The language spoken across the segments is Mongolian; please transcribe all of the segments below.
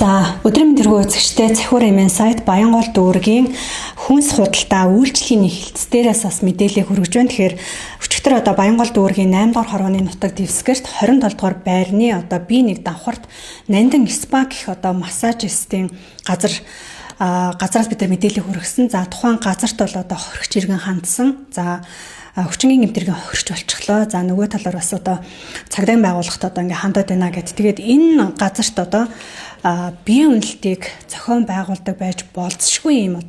За өдрийн тэргүү үзэгчтэй Цахиур эмийн сайт Баянгол дүүргийн хүнс худалдаа үйлчлэгийн хэлтс дээрээс бас мэдээлэл хүргэж байна. Тэгэхээр өчигдөр Баянгол дүүргийн 8 дугаар хорооны нутаг дэвсгэрт 27 дугаар байрны бие нэг давхарт Нандин спа гэх массажистын газараас бид нар мэдээлэл хүргэсэн. За тухайн газарт бол хоригч иргэн хандсан. За хүчингийн гэмтэргийн хохирч болчихлоо. За нөгөө талаар бас цагдаагийн байгууллагт ингээ хандаад байна гэд. Тэгээд энэ газарт биеийн үнэлтийг зохион байгуулдаг байж болзошгүй юм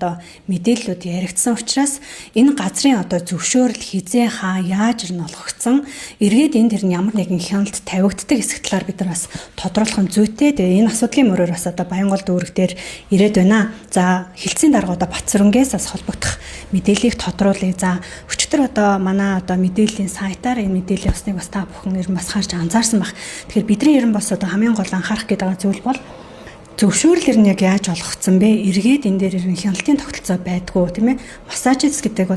мэдээллүүд яригдсан учраас энэ газрын зөвшөөрөл хизээ хаа яаж олгогдсон эргээд энэ дэр нь ямар нэгэн хяналт тавигддаг хэсэг талаар бид нар бас тодруулах нь зүйтэй. Тэгээ энэ асуудлын мөрөөр бас Баянгол дүүрэг дээр ирээд байна. За хилцээний дарга Батсүрэнгээс бас холбогдох мэдээллийг тодруулъя. За өчтөр манай мэдээллийн сайтаар энэ мэдээллийн усныг бас та бүхэн ер нь бас харж анзаарсан баг. Тэгэхээр бидний ер нь бас хамгийн гол анхаарах гэдэг зүйл бол зөвшөөрлөр нь яг яаж олгогдсон бэ? Эргээд энэ дээр ерөн хяналтын тогтолцоо байдгүй тийм ээ. Массажист гэдэг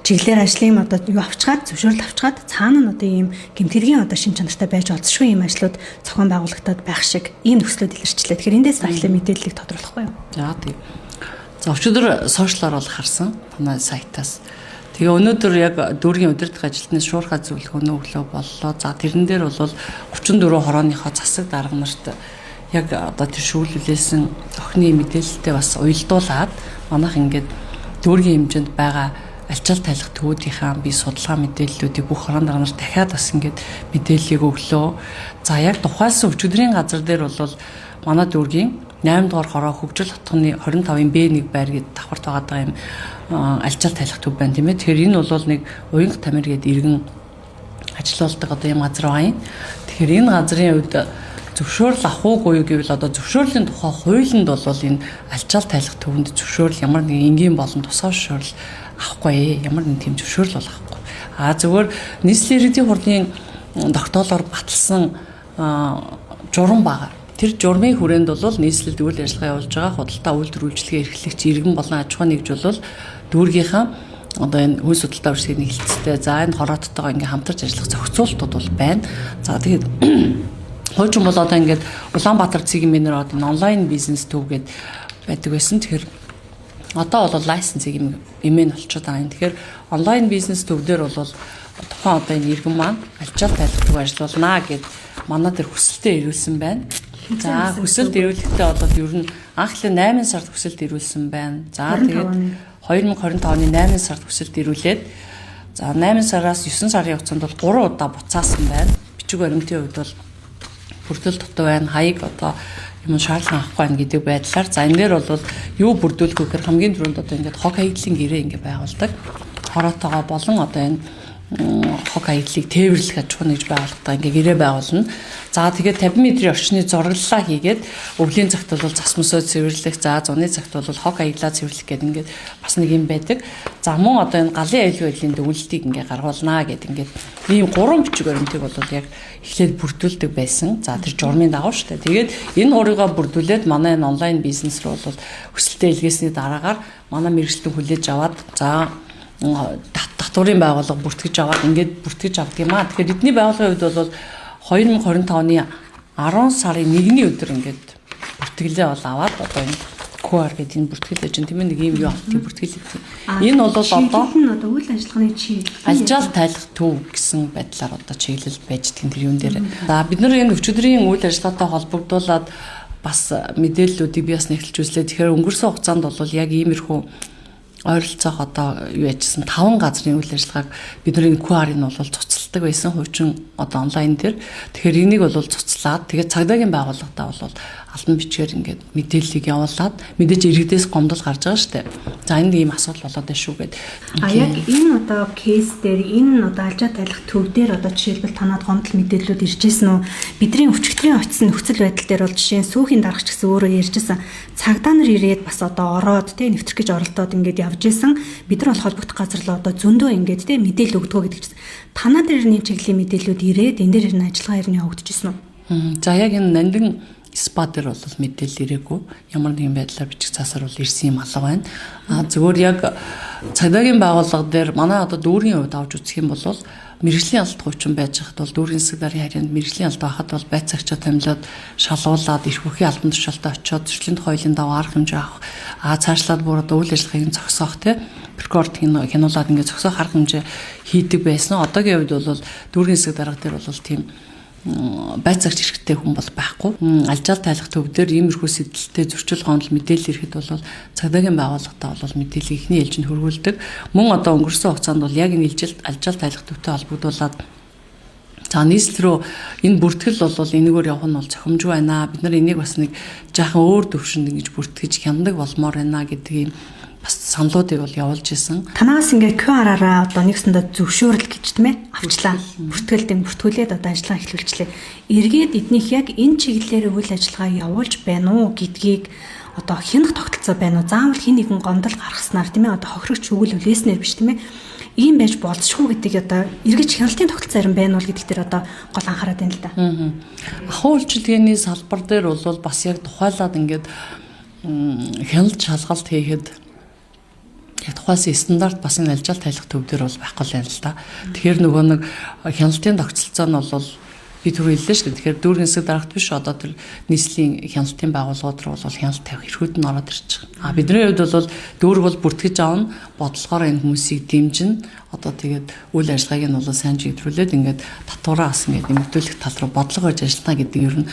чиглэлээр ажлын юу авчгаад зөвшөөрөл авчгаад цаана нь ийм гэмтэргийн шин чанартай байж олзошгүй ийм ажлууд зохион байгуулагдаад байх шиг ийм нөхцлүүд илэрчлээ. Тэгэхээр эндээс ахлаа мэдээллийг тодруулахгүй юу? За тийм. За өчигдөр сошиалаар бол харсан манай сайтаас. Тэгээ өнөөдөр яг дүүргийн удирдах ажилтны шуурхай зөвлөгөө өглөө боллоо. За тэрэн дээр бол 34 хорооныхоо засаг дарга нарт яг тэршүүлүүлсэн охины мэдээлэлтэй бас уялдуулаад манайх ингээд дүүргийн хэмжээнд байгаа альчаал тайлах төвүүдийнхаа би судалгаа мэдээллүүдийг бүх хорон дарга нарт дахиад бас ингээд мэдээллийг өглөө. За яг тухайлсан өчигдрийн газар дээр бол манай дүүргийн 8 дугаар хороо хөгжил хотгоны 25-ын Б1 байр гээд давхарт байгаа юм альчаал тайлах төв байна тийм ээ. Тэгэхээр энэ бол нэг уянга тамир гээд иргэн ажиллаулдаг юм газар байгаа юм. Тэгэхээр энэ газрын үед зөвшөөрөл авах уугүй гэвэл зөвшөөрлийн тухай хуулинд бол энэ альчаал тайлах төвөнд зөвшөөрөл ямар нэг энгийн болон тусгай зөвшөөрөл авахгүй ямар нэг тийм зөвшөөрөл бол авахгүй. Зөвхөн нийслэлийн иргэдийн хурлын тогтоолоор баталсан журам байгаа. Тэр журмын хүрээнд бол нийслэлд үйл ажиллагаа явуулж байгаа худалдаа үйлдвэр үйлчлэгээ эрхлэгч иргэн болон аж ахуйн нэгж бол дүүргийнхаа энэ хүн судалдаа үржигний хэлцтэй за энэ хорооттойгоо ингээм хамтарч ажиллах зохицуултууд бол байна. За тэгээд хуучин бол ингээд Улаанбаатар цэгийн минер онлайн бизнес төв гээд байдаг байсан. Тэгэхээр одоо бол лайсенсыг имэн олчиход байгаа юм. Тэгэхээр онлайн бизнес төв дээр бол тухайн энэ иргэн маань альчаал тайлах төв ажиллуулнаа гэд манай дээр хүсэлтээ ирүүлсэн байна. За хүсэлт ирүүлэхдээ бол ер нь анхлын 8 сард хүсэлт ирүүлсэн байна. За тэгээд 2025 оны 8 сард хүсэлт ирүүлээд за 8 сараас 9 сарын хугацаанд бол 3 удаа буцаасан байна. Бичиг баримтын хувьд бол бүрдэл дутуу байна. Хаяг юм шаардлага авахгүй байна гэдэг байдлаар за энэ дээр бол юу бүрдүүлэх вэ гэхээр хамгийн түрүүнд ингээд хог хаягдлын гэрээ ингээд байгуулдаг. Хороотойгоо болон энэ хог хаягдлыг тээвэрлэх аж ахуйн нэгж байгууллагатай ингээ гэрээ байгуулна. За тэгээд 50 метрийн орчны зураглалаа хийгээд өвлийн цагт бол зас мөсөө цэвэрлэх, за зуны цагт бол хог хаяглаа цэвэрлэх гэдэг ингээд бас нэг юм байдаг. За мөн энэ галын аюулгүй байдлын төвлөлтийг ингээ гаргуулнаа гэдэг ингээд ийм 3 бичиг баримтыг бол яг эхлээд бүрдүүлдэг байсан. За тэр журмын дагуу шүү дээ. Тэгээд энэ гурыгаа бүрдүүлээд манай энэ онлайн бизнес рүү бол хүсэлтээ илгээсний дараагаар манай мэргэжлэн хүлээж аваад за татварын байгууллага бүртгэж аваад ингээд бүртгэж авдаг юм аа. Тэгэхээр эдний байгууллагын хувьд бол 2025 оны 10 сарын 1-ний өдөр ингээд бүртгэлээ бол аваад энэ QR гэдэг энэ бүртгэлээ чинь тийм нэг юм юу автыг бүртгэлээ. Энэ бол үйл ажиллагааны чиглэл альчаал тайлах төв гэсэн байдлаар чиглэл байж байгаа тэр юм дээр. За бид нар энэ өчигдрийн үйл ажиллагаатай холбогдуулаад бас мэдээллүүдийг би бас нэвтэлж үзлээ. Тэгэхээр өнгөрсөн хугацаанд бол яг иймэрхүү ойролцоох юу яжсан 5 газрын үйл ажиллагааг бид нар QR-ыг бол цуцалдаг байсан хуучин онлайн дээр. Тэгэхээр энийг бол цуцлаад тэгээд цагдаагийн байгууллагатаа бол албан бичгээр ингээд мэдээллийг явуулаад мэдээж иргэдээс гомдол гарч байгаа шүү дээ. За энэ ийм асуудал болоод байна шүү гэд. Яг энэ кейс дээр энэ альжаа тайлах төв дээр жишээлбэл танад гомдол мэдээллүүд иржсэн үү? Бидний өчигдрийн очисон нөхцөл байдал дээр бол жишээ нь сүүхийн дарагч гэсэн өөрөө ярьжсэн цагдаа нар ирээд бас ороод нэвтрэх гэж оролдоод ингээд явж исэн. Бид нар бол холбогдох газар л зөндөө ингээд мэдээлэл өгдөгөө гэдэг чинь танад ирний чиглэлийн мэдээллүүд ирээд энэ дээр ирнэ ажиллагаа ирнэ явагдчихсан уу? За яг энэ Нандин спа дээр бол мэдээлэл ирээгүй. Ямар нэгэн байдлаар бичих цаасаар бол ирсэн юм алга байна. Зөвхөн яг цагдаагийн байгууллага дээр манай одоо дүүргийн хувьд авч үзэх юм бол мэрэгжлийн алт хүчин байж хад бол дүүргийн засаг даргын харьяанд мэрэгжлийн алт байхад бол байцаагчаа томилоод шалгуулад эрх бүхий албан тушаалтаа очиод зөрчлийн хуулийн дагуу арга хэмжээ авах цаашлаад бүр одоо үйл ажиллагааг зогсоох прокурор хянуулаад ингээд зогсоох арга хэмжээ хийдэг байсан. Одоогийн үед бол дүүргийн засаг дарга дээр бол тийм байцаагч хэрэгтэй хүн бол байхгүй. Алжаал тайлах төв дээр иймэрхүү сэдэлтэй зөрчил гомдол мэдээлэл ирэхэд бол цагдаагийн байгууллагатаа бол мэдээлэл ихний ээлжинд хөрвүүлдэг. Мөн одоо өнгөрсөн хугацаанд бол яг энэ алжаал тайлах төвтэй холбогдуулаад нийслэл рүү энэ бүртгэл бол энэгээр явах нь бол зохимжгүй байна. Бид нар энийг бас нэг жаахан өөр төвшөнд ингэж бүртгэж хяндаг болмоор байна гэдэг юм бас саналуудыг бол явуулж исэн. Танаас ингээд QR-аараа одоо нэгсэндээ зөвшөөрөл гэж тийм ээ авчлаа. Бүртгүүлээд одоо ажиллагаа эхлүүлчлээ. Эргээд эднийх яг энэ чиглэлээр үйл ажиллагаа явуулж байна уу гэдгийг одоо хянах тогтолцоо байна уу? Заавал хин нэгэн гомдол гаргаснаар тийм ээ одоо хохирогч өгөл үлээснээр биш тийм ээ. Ийм байж болзошгүй гэдгийг одоо эргэж хяналтын тогтолцоо зарим байна уу гэдэгт тэр одоо гол анхаарал байна л да. Ахуй үйлчилгээний салбар дээр бол бас яг тухайлаад ингээд хяналт шалгалт хийхэд яг тухайн стандарт бас энэ алжаал тайлах төв дээр бол байхгүй л байна л да. Тэгэхээр нөгөө нэг хяналтын тогтолцоо нь бол би түрүү хэллээ шүү дээ. Тэгэхээр дүүргийн засаг дарагт биш одоо тэр нийслэлийн хяналтын байгууллагууд руу бол хяналт тавих эрхүүд нь ороод ирж байгаа. Бидний хувьд бол дүүрэг бол бүртгэж аавна, бодлогоор энэ хүмүүсийг дэмжин одоо тэгээд үйл ажиллагааг нь бол сайн чиглүүлээд ингээд татвараа бас ингээд нэмэгдүүлэх тал руу бодлого хийж ажиллана гэдэг ер нь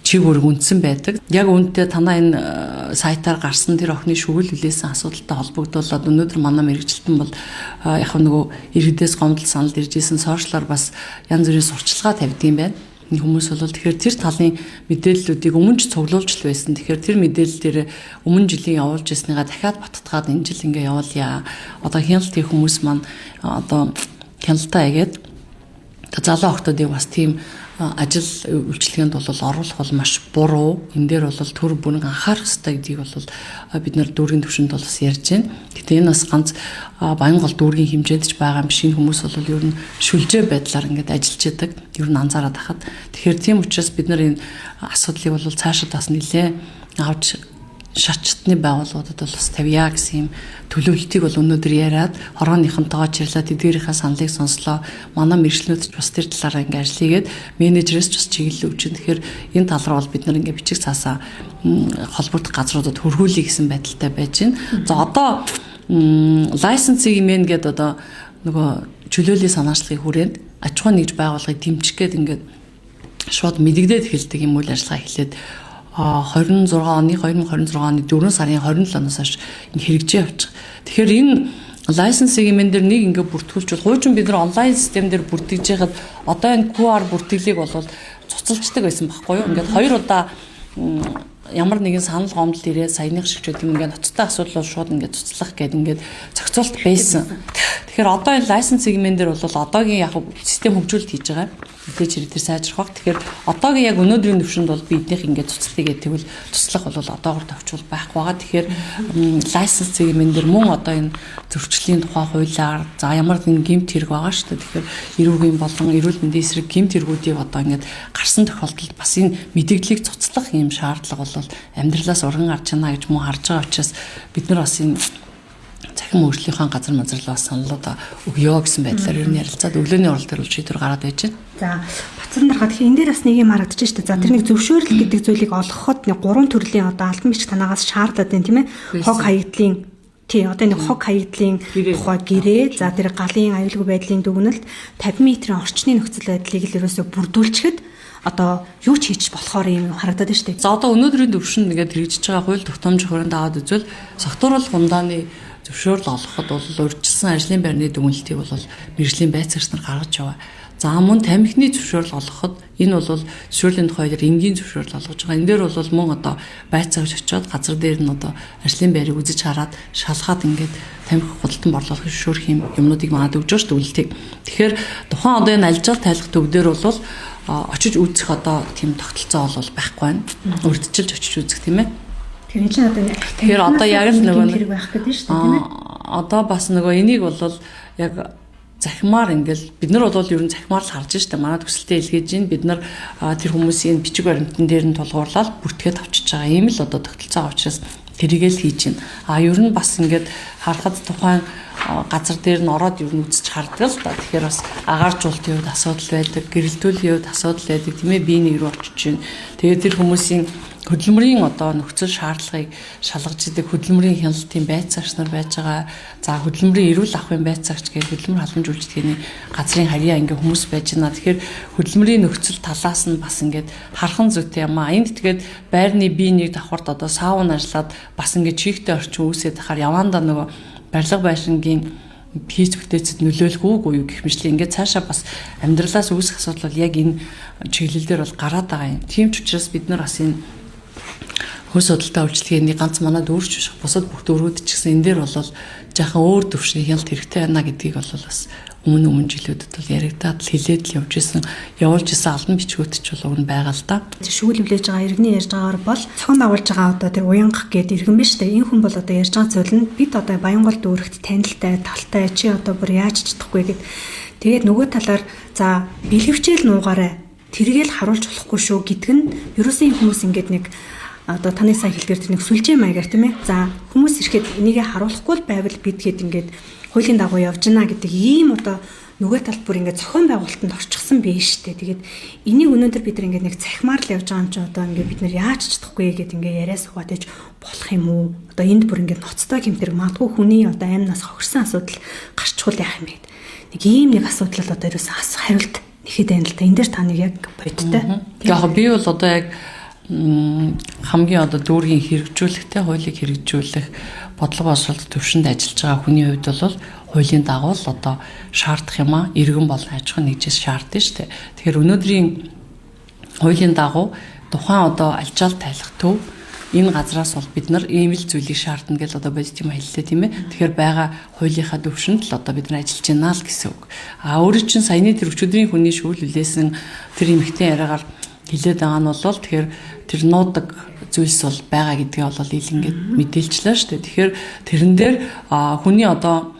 чиг үүрэг үндсэн байдаг. Яг үүнтэй танаа энэ сайтаар гарсан тэр охины шүгэл хүлээсэн асуудалтай холбогдуулаад өнөөдөр манай мэрэгчлэн бол яг нөгөө иргэдээс гомдол санал ирж исэн сошиалар бас янз бүрийн сурчлагаа тавьдсан байна. Энэ хүмүүс бол тэгэхээр тэр талын мэдээллүүдийг өмнө ч цуглуулж л байсан. Тэгэхээр тэр мэдээлэл дээр өмнө жилийн явуулж ирсныгаа дахиад баттгаад энэ жил ингээ явуулъя. Одоо хяналт хийх хүмүүс маань одоо хяналтаа игээд залуу охтуудыг бас тийм ажил үйлчлэгэнд бол оруулах бол маш буруу. Энэ дээр бол төр бүрэн анхаарах хэрэгтэй гэдгийг бол бид нар дүүргийн төвшөнд бол бас ярьж байна. Гэтэ энэ бас ганц Баянгол дүүргийн хэмжээнд ч байгаа юм шиг хүмүүс бол ер нь шүлжээ байдлаар ингээд ажиллаж яадаг. Ер нь анзаараад хахад. Тэгэхээр тийм учраас бид нар энэ асуудлыг бол цаашаа бас нэлээ авч шатчтны байгууллагуудад бол бас тавья гэсэн юм төлөвлөлтийг бол өнөөдөр яриад хорооныхонтойгоо чирлээд эдгээрийнхээ саналыг сонслоо. Манай мэржлэнүүд ч бас тэр талаараа ингээ ажил хийгээд менежерээс ч бас чиглэл өгч. Тэгэхээр энэ тал руу бол бид нар ингээ бичих цаасаа холбогдох газруудад хөргүүлээ гэсэн байдалтай байж байна. За одоо лайсенсыг имэн гэдэг одоо нөгөө чөлөөлийн санаачлагын хүрээнд аж ахуйн нэгж байгууллагыг дэмжих гээд ингээ шууд мэдэгдээд эхэлдэг юм үйл ажиллагаа эхлээд 2026 оны 4 сарын 27-наас хойш хэрэгжиж явж байгаа. Тэгэхээр энэ лайсенсыг юм дээр нэг ингээ бүртгүүлж бол хуучин бид нар онлайн систем дээр бүртгэж байхад одоо энэ QR бүртгэлийг бол цуцалждаг байсан байхгүй юу? Ингээд 2 удаа ямар нэгэн санал гомдол ирээ саяных шиг ч юм ингээд ноцтой асуудал бол шууд ингээд цуцлах гэдэг ингээд зохицуулт байсан. Тэгэхээр одоо энэ лайсенс сегмент дээр бол одоогийн яг систем хөгжүүлэлт хийж байгаа. Мэдээж хэрэг сайжрах баг. Тэгэхээр одоогийн яг өнөөдрийн төвшөнд бол биднийх ингээд цуцлыг тэгвэл туслах бол одоогоор товчвол байхгүй байгаа. Тэгэхээр лайсенс сегмент дээр мөн одоо энэ зөрчлийн тухай хуулиар за ямар нэгэн гэмт хэрэг байгаа шүү дээ. Тэгэхээр эрүүгийн болон эрүүл мэндийн эсрэг гэмт хэрэгүүдийг одоо ингээд гарсан тохиолдолд бас энэ мэдээллийг цуцлах юм шаардлага бол амьдралаас урган гарч чана гэж мөн харж байгаа учраас бид нар бас энэ цахим өөрчлөлийнхаа газар мазарлаа саналууд өгөө гэсэн байдлаар ер нь ярилцаад өглөөний урал дээр шийдвэр гараад байж байна. За Бацарнарга тэгэхээр энэ дээр бас нэг юм харагдаж шүү дээ. За тэр нэг зөвшөөрөл гэдэг зүйлийг олгоход нэг 3 төрлийн одоо албан бичиг танаагаас шаардаад байна тийм ээ. Хог хаягдлын одоо нэг хог хаягдлын тухай гэрээ за тэр галын аюулгүй байдлын дүгнэлт 50 метрийн орчны нөхцөл байдлыг л ерөөсөө бүрдүүлчихэд одоо юу ч хийж болохоор юм харагдаад байна шүү дээ. За одоо өнөөдрийн төвшөнд нэгээд хэрэгжиж байгаа хууль тогтоомж хүрээнд аваад үзвэл согтууруулах гумдааны зөвшөөрөл олгоход бол урьдчилсан ажлын байрны дүгнэлтийг бол мэргэжлийн байцаагч нар гаргаж яваа. За мөн тамхины зөвшөөрөл олгоход энэ бол зөвшөөрлийн тухайлаар энгийн зөвшөөрөл олгож байгаа. Энэ дээр бол мөн одоо байцаагч очиод газар дээр нь одоо ажлын байрыг үзэж хараад шалгаад ингээд тамхи худалдан борлуулах зөвшөөрөх юмнуудыг манад өгж байгаа шүү дүгнэлтийг. Тэгэхээр тухайн одоо энэ алжаал тайлах төв дээр бол очиж үзэх одоо тийм тогтолцоо бол байхгүй байна. Урьдчилж очиж үзэх тийм ээ. Тэр чинь одоо тэгэхээр одоо яг л нөгөө хэрэг байх гэдэг шүү дээ тийм ээ. Одоо бас нөгөө энийг бол яг захимаар ингээл бид нар бол ер нь захимаар л харж штэ манай төсөлтөд илгээж ийн бид нар тэр хүмүүсийн бичиг баримтан дээр нь тулгуурлаад бүртгээд авчиж байгаа ийм л одоо тогтолцоо учраас тэрийгээ л хийж байна. Ер нь бас ингээд харахад тухайн газар дээр нь ороод ер нь үзэж харддаг л та. Тэгэхээр бас агааржуулалтын хувьд асуудал байдаг, гэрэлтүүллийн хувьд асуудал байдаг тийм ээ бие нэг рүү очиж байна. Тэгээд тэр хүмүүсийн хөдөлмөрийн одоо нөхцөл шаардлагыг шалгаж идэг хөдөлмөрийн хяналтын байцаагч нар байж байгаа. За хөдөлмөрийн эрүүл ахуйн байцаагч гэх хөдөлмөр халамж үйлчлэгээний газрын харьяа ингээ хүмүүс байж байна. Тэгэхээр хөдөлмөрийн нөхцөл талаас нь бас ингээд хархан зүйтэй юм аа. Энд тэгээд байрны бие нэг давхарт одоо саун ажиллаад бас ингээ чигтэй орчин үүсээд тахаар явандаа нөгөө барилга байшингийн хийж бүтээцэд нөлөөлгөөгүй юу гэх мэтлээ ингээд цаашаа бас амьдралаас үүсэх асуудал бол яг энэ чиглэлээр бол гараад байгаа юм. Тийм ч учраас бид нар бас энэ хөөс судалтай үйлчлэгээний ганц манад өөрч биш бусад бүх дөрвүүд ч гэсэн энэ дээр бол жаахан өөр төвшний хяналт хэрэгтэй байна гэдгийг бол бас өмнө жилүүдэд бол яригадаад хилээд л явуулж исэн албан бичгүүд ч бол уг нь байгаа л да. Шүүл хүлээж байгаа иргэний ярьж байгаагаар бол цохон агуулж байгаа одоо тэр уянга гэдэг иргэн биш үү? Энэ хүн бол одоо ярьж байгаа зүйл нь бид одоо Баянгол дүүрэгт танилтай, талтай чи одоо бүр яаж чадахгүй гэд. Тэгээд нөгөө талаар за бэлгэвчээл нуугаарай. Тэргээл харуулж болохгүй шүү гэдг нь ерөөсөн хүмүүс ингээд нэг одоо таны сайн хэлдгээр тэр нэг сүлжээ маягаар тийм ээ. За хүмүүс ирэхэд энийгээ харуулахгүй л байвал бид хэд ингээд хуулийн дагуу явж гинэ гэдэг ийм одоо нөгөө талд бүр ингээд зохион байгуулалтанд орчихсон биш үү. Тэгээд энийг өнөөдөр бид нар ингээд нэг захимаар л явж байгаа юм чи одоо ингээд бид нар яаж чадахгүй гэд ингээд яриа суугаад иж болох юм уу? Одоо энд бүр ингээд ноцтой гэмтэр магадгүй хүний одоо аймнаас хохирсон асуудал гарчхуул яах юм бэ? Нэг ийм нэг асуудал л одоо ерөөс хариулт нэхэд байна л та. Энд дээр та нэг яг бодтой. Яг би бол одоо яг хамгийн одоо дүүргийн хэрэгжүүлэхтэй хуулийг хэрэгжүүлэх бодлого боловсролт төвшөнд ажиллаж байгаа хүний хувьд бол хуулийн дагуу л одоо шаардах юм а иргэн болон аж ахуйн нэгжээс шаардсан шүү дээ. Тэгэхээр өнөөдрийн хуулийн дагуу тухайн одоо альчаал тайлах төв энэ газраас бол бид нар ийм л зүйлийг шаардна гэж одоо бодит юм хэллээ тийм ээ. Тэгэхээр байгаа хуулийнхаа төвшөнд л одоо бид нар ажиллаж байна л гэсэн үг. Өөрөөр чинь саяны тэр өчигдрийн хүний шүүл хүлээсэн тэр эмэгтэй яриагаар хэлээд байгаа нь бол тэгэхээр тэр нуудаг зүйлс бол байгаа гэдгээ бол ил ингээд мэдээлчлээ шүү дээ. Тэгэхээр тэрэн дээр хүний одоо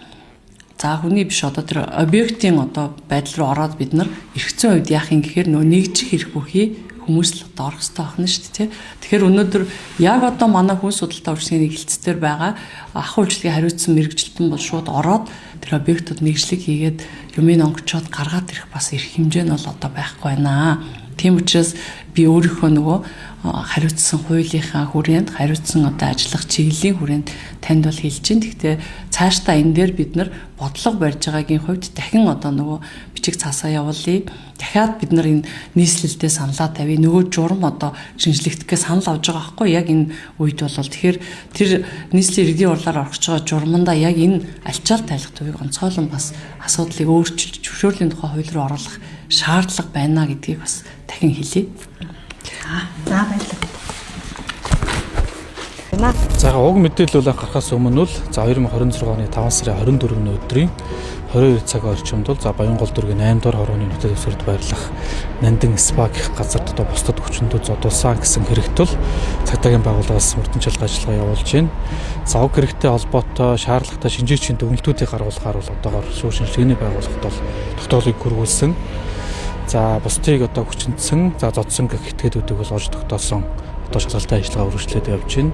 хүний биш одоо тэр объектийн одоо байдал руу ороод бид нар эргэцэн үед яах юм гэхээр нөө нэгжих хэрэг бүхий хүмүүс л одоо орох хэрэгтэй байна шүү дээ. Тэгэхээр өнөөдөр яг одоо манай хүн судалтай үйлчлэгээний хилцээр байгаа ахуй үйлчлэгээ хариуцсан мэрэгчлэлтэн бол шууд ороод тэр объектууд нэгжлэг хийгээд юмыг онгочоод гаргаад ирэх бас эрх хэмжээ нь бол одоо байхгүй байна. Тийм учраас би өөрийнхөө нөгөө хариуцсан хуулийнхаа хүрээнд хариуцсан одоо ажиллах чиглэлийн хүрээнд танд бол хэлж чинь. Гэхдээ цаашдаа энэ дээр бид нар бодлого барьж байгаагийн хувьд дахин одоо нөгөө бичиг цаасаа явуулъя. Дахиад бид нар энэ нийслэлдээ саналаа тавья. Нөгөө журам одоо шинжлэхдгээ санал авж байгаа байхгүй яг энэ үед бол тэгэхээр тэр нийслэлийн иргэдийн урлаар орж байгаа журмандаа яг энэ альчаал тайлах төвийг онцгойлон бас асуудлыг өөрчилж зөвшөөрлийн тухай хууль руу оруулах шаардлага байна гэдгийг бас дахин хэлье. За баярлалаа. За уг мэдээлэл бол гарахаас өмнө л 2026 оны 5 сарын 24-ний өдрийн 22 цаг орчимд бол Баянгол дүүргийн 8 дугаар хорооны нутаг дэвсгэрт байрлах Нандин спа гэх газарт одоо бусдад хүчнүүд зодуулсан гэсэн хэрэгтэл цагдаагийн байгууллагаас мөрдөнчилгээ ажиллагаа явуулж байна. За уг хэрэгтэй холбоотой шаардлагатай шинжээчийн дүгнэлтүүдийг гаргуулахаар бол одоогоор шүүх шинжилгээний байгууллагад бол тогтоолыг хүргүүлсэн. За бусдыг одоо хүчнэдсэн, зодсон гэх этгээдүүдийг бол олж тогтоосон одоо шалгалтай ажиллагаа үргэлжлээд явж байна.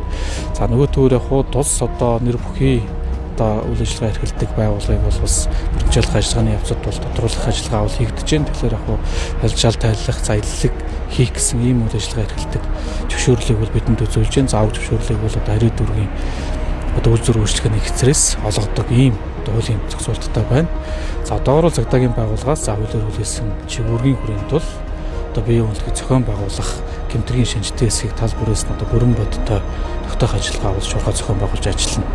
За нөгөө төвөр яг тус одоо нэр бүхий одоо үйл ажиллагаа эрхэлдэг байгууллагыг бол бас мөрдөнчилгээ ажиллагааны явцад бол тодруулах ажиллагаа бол хийгдэж байна. Тэгэхээр яг алжаал тайлах, заяллаг хийх гэсэн ийм үйл ажиллагаа эрхэлдэг зөвшөөрлийг бол бидэнд үзүүлж байна. За уг зөвшөөрлийг бол одоо хариу дүүргийн одоо үйл зүрх үйлчлэгээний хэсрээс олгодог ийм одоо хуулийн зохицуулттай байна. За одоогоор цагдаагийн байгууллагаас хуулиар хүлээсэн чигүүргийн хүрээнд бол одоо бие үнэлгээ зохион байгуулах гэмтрийн шинжтэй хэсгийг тал бүрээс нь одоо бүрэн бодтой тогтоох ажиллагаа бол шуурхай зохион байгуулж ажиллана.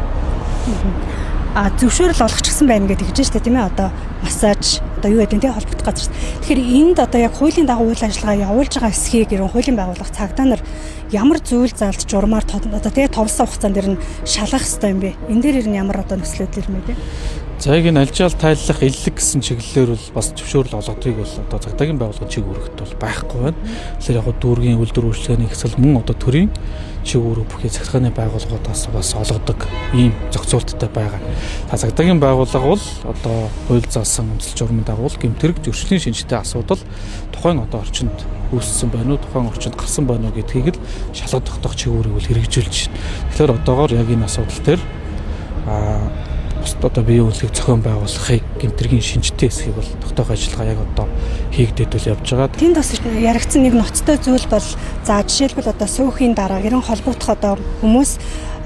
Зөвшөөрөл олгочихсан байна гэдэг хэлж штэ тийм ээ одоо массаж одоо юу гэдэг нь холбогдох газар. Тэгэхээр энд одоо яг хуулийн дагуу үйл ажиллагаа явуулж байгаа хэсгийг ерөн хуулийн байгууллага цагдаа нар ямар зүйл заалж журмаар одоо тэгээ товсон хугацаанд дэр нь шалгах хэрэгтэй юм бэ? Энэ дээр ер нь ямар одоо нөхцөлөд юм бэ? За яг энэ алжаал тайллах иллэг гэсэн чиглэлээр бол бас зөвшөөрөл олгодгийг бол одоо цагдаагийн байгууллагын чиг үүрэгт бол байхгүй байна. Тэгэхээр яг дүүргийн үйлдвэр үйлчлэгээний хэсэл мөн одоо төрийн чиг үүрэг бүхий захиргааны байгууллагуудаас бас олгодог ийм зохицуулттай байгаа. Цагдаагийн байгууллага бол одоо хууль заасан үндэслэл журмын дагуу гэмтэрэг зөрчлийн шинжтэй асуудал тухайн одоо орчинд үүссэн байна уу, тухайн орчинд гарсан байна уу гэдгийг л шалгаж тогтоох чиг үүрэг бол хэрэгжүүлж байна. Тэгэхээр одоогоор яг энэ асуудал дээр одоо бие үнэлэх зохион байгуулахыг гэмтэргийн шинжтэй хэсгийг бол тогтоох ажиллагаа яг одоо хийгдээд үл явж байгаа. Тэнд бас яригдсан нэг ноцтой зүйл бол за жишээлбэл одоо сүүхийн дараа гэрэн холбогдох одоо хүмүүс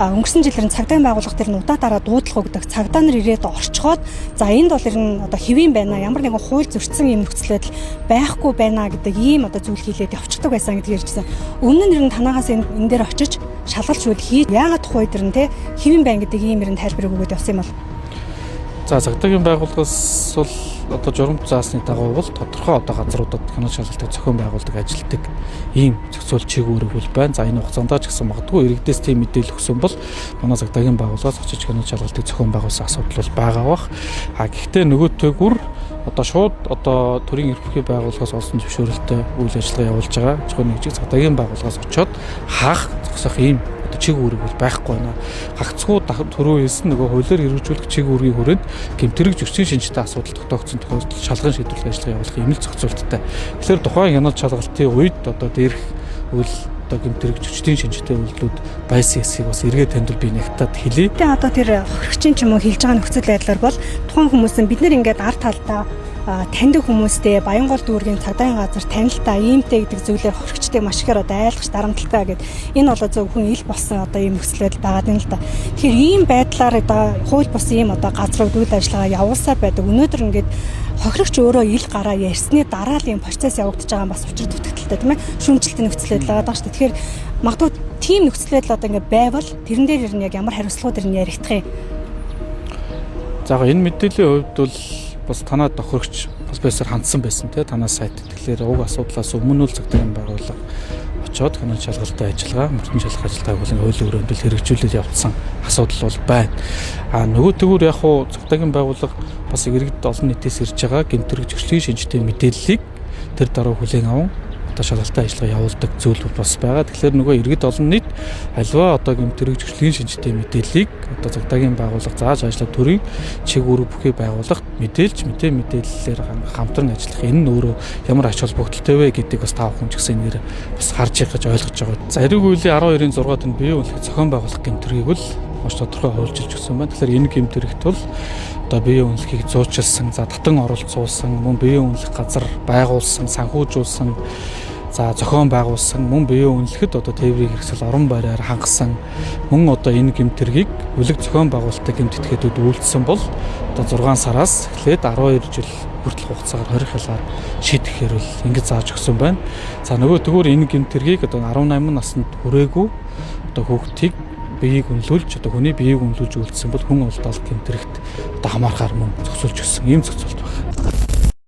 өнгөрсөн жилийн цагдаагийн байгууллага төр нь удаа дараа дуудлага өгдөг. Цагдаа нар ирээд орчхоод за энд бол ер нь одоо хэвийн байна. Ямар нэгэн хууль зөрчсөн юм нөхцөл байдал байхгүй байна гэдэг ийм одоо зүйл хийлээд явчихдаг байсан гэдгийг ярьжсэн. Өмнө нь ер нь танаагаас энэ дээр очиж шалгалж үйл хий. Яагаад тухай дээр нь те хэвийн байна гэдэг ийм ер нь тайлбарыг өгөөд явсан юм бол. За цагдаагийн байгууллагаас бол одоо журамт заасны дагуу бол тодорхой одоо газруудад кино шалгалтыг зохион байгуулдаг ажилтдаг ийм зохицуул чиг үүрэг бол байна. За энэ хугацаанд ч гэсэн магадгүй иргэдээс тийм мэдээлэл өгсөн бол манай цагдаагийн байгууллагаас очиж кино шалгалтыг зохион байгуулсан асуудал бол байгаа бах. Гэхдээ нөгөөтэйгүр одоо шууд одоо төрийн эрх бүхий байгууллагаас олсон зөвшөөрөлтөй үйл ажиллагаа явуулж байгаа. Зөвхөн нэг цагдаагийн байгууллагаас очиод хаах зогсоох ийм чиг үүрэг бол байхгүй байна. Гагцхүү түрүү хэлсэн нөгөө хуулиар хэрэгжүүлэх чиг үүргийн хүрээнд гэмтэрэг зөрчлийн шинжтэй асуудал тогтоогдсон тохиолдолд шалган шийдвэрлэх ажиллагаа явуулах юм л зохицуулттай. Тэгэхээр тухайн хяналт шалгалтын үед одоо дээрх үйл одоо гэмтэрэг зөрчлийн шинжтэй үйлдэлүүд байсан хэсгийг бас эргээд танд би нягтад хэлье. Тэгээ одоо тэр хохирогчийн ч юм уу хэлж байгаа нөхцөл байдлаар бол тухайн хүмүүс нь бид нэр ингээд ард талдаа таньдаг хүмүүстэй Баянгол дүүргийн цагдаагийн газар танилтаа иймтэй гэдэг зүйлээр хохирогчдыг маш ихээр одоо айлгч дарамталтай гэдэг энэ бол зөвхөн ил болсон одоо ийм нөхцөл байдал байгаа юм л да. Тэгэхээр ийм байдлаар одоо хууль бус ийм одоо газрууд үйл ажиллагаа явуулсаар байдаг. Өнөөдөр ингээд хохирогч өөрөө ил гараа ярьсны дараа л ийм процесс явагдаж байгаа нь бас учир дутагдaltaй тийм ээ. Шүүмжлэлтийн нөхцөл байдал байгаа даа шүү. Тэгэхээр магадгүй тийм нөхцөл байдал одоо ингээд байвал тэрэн дээр ер нь яг ямар хариуцлагууд ирнэ яригдах юм. За энэ мэдээллийн хувьд бол бас танаа тохирогч профессор хандсан байсан тий танаас сайт. Тэгэхээр уг асуудлаас өмнө нь цагдаагийн байгууллага очоод кино шалгалтын ажиллагаа, мөрдөн шалгах ажиллагааг бол хуулийн өрөөнд хэрэгжүүлээд явуулсан асуудал бол байна. Нөгөө төгөр яг хуу цагдаагийн байгууллага бас иргэд олон нийтээс ирж байгаа гэмтэрэг зөрчлийн шинжтэй мэдээллийг тэр дараа хүлээн аван одоо шалгалтын ажиллагаа явуулдаг зүйл бас байгаа. Тэгэхээр нөгөө иргэд олон нийт альва одоо гэмтэрэг зөрчлийн шинжтэй мэдээллийг одоо цагдаагийн байгууллага зааж ажиллах төрийн чиг үүрэг бүхий байгууллагт мэдээлж мэдээллээр хамтран ажиллах энэ нь өөрөө ямар ач холбогдолтой вэ гэдэг бас тав хүн ч гэсэн нэр бас харж их гэж ойлгож байгаа. За эрэг үеийн 12-6-д нь бие үнэлэх зохион байгуулах гэмтэргийг бол маш тодорхой хуульчилж өгсөн байна. Тэгэхээр энэ гэмтэрэгт бол одоо бие үнэлэхийг зуучилсан, за татан оролцуулсан, мөн бие үнэлэх газар байгуулсан, санхүүжүүлсэн, за зохион байгуулсан, мөн бие үнэлэхэд одоо тээврийн хэрэгсэл орон байраар хангасан, мөн одоо энэ гэмтэргийг бүлэг зохион байгуулалттай гэмтэтгээдүүд үйлдсэн бол одоо 6 сараас эхлээд 12 жил хүртэл хугацаагаар 20 хялгаар шийдэхээр бол ингэж зааж өгсөн байна. За нөгөө төгөөр энэ гэмтэргийг одоо 18 наснд хүрээгүй одоо хүүхдийг биеийг үнэлүүлж одоо хүний биеийг үнэлүүлж үйлдсэн бол хүн олдол гэмтэрэгт одоо хамаарахаар мөн зохицуулж өгсөн ийм зохицуулт байна.